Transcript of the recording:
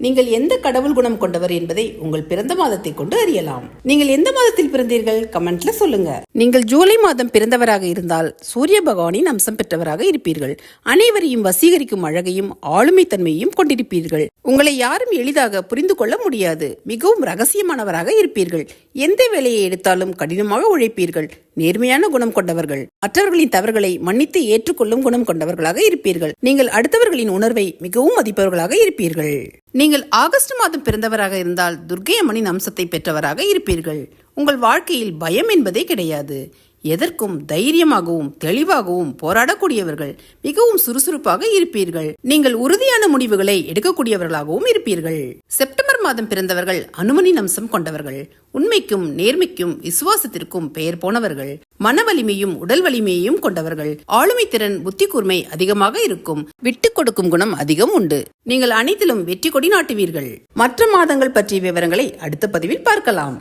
நீங்கள் எந்த கடவுள் குணம் கொண்டவர் என்பதை உங்கள் பிறந்த மாதத்தை கொண்டு அறியலாம். நீங்கள் எந்த மாதத்தில் பிறந்தீர்கள்? கமெண்ட்ல சொல்லுங்க. நீங்கள் ஜூலை மாதம் பிறந்தவராக இருந்தால் சூரிய பகவானின் அம்சம் பெற்றவராக இருப்பீர்கள். அனைவரையும் வசீகரிக்கும் அழகையும் ஆளுமை தன்மையையும் கொண்டிருப்பீர்கள். உங்களை யாரும் எளிதாக புரிந்து கொள்ள முடியாது. மிகவும் ரகசியமானவராக இருப்பீர்கள். எந்த வேலையை எடுத்தாலும் கடினமாக உழைப்பீர்கள். நேர்மையான குணம் கொண்டவர்கள். மற்றவர்களின் தவறுகளை மன்னித்து ஏற்றுக்கொள்ளும் குணம் கொண்டவர்களாக இருப்பீர்கள். நீங்கள் அடுத்தவர்களின் உணர்வை மிகவும் மதிப்பவர்களாக இருப்பீர்கள். நீங்கள் ஆகஸ்ட் மாதம் பிறந்தவராக இருந்தால் துர்க்கை அம்மனின் அம்சத்தை பெற்றவராக இருப்பீர்கள். உங்கள் வாழ்க்கையில் பயம் என்பதே கிடையாது. எதற்கும் தைரியமாகவும் தெளிவாகவும் போராடக்கூடியவர்கள். மிகவும் சுறுசுறுப்பாக இருப்பீர்கள். நீங்கள் உறுதியான முடிவுகளை எடுக்கக்கூடியவர்களாகவும் இருப்பீர்கள். செப்டம்பர் மாதம் பிறந்தவர்கள் அனுமனின் அம்சம் கொண்டவர்கள். உண்மைக்கும் நேர்மைக்கும் விசுவாசத்திற்கும் பெயர் போனவர்கள். மன வலிமையும் உடல் வலிமையையும் கொண்டவர்கள். ஆளுமை திறன் புத்தி கூர்மை அதிகமாக இருக்கும். விட்டு கொடுக்கும் குணம் அதிகம் உண்டு. நீங்கள் அனைத்திலும் வெற்றி கொடி நாட்டுவீர்கள். மற்ற மாதங்கள் பற்றிய விவரங்களை அடுத்த பதிவில் பார்க்கலாம்.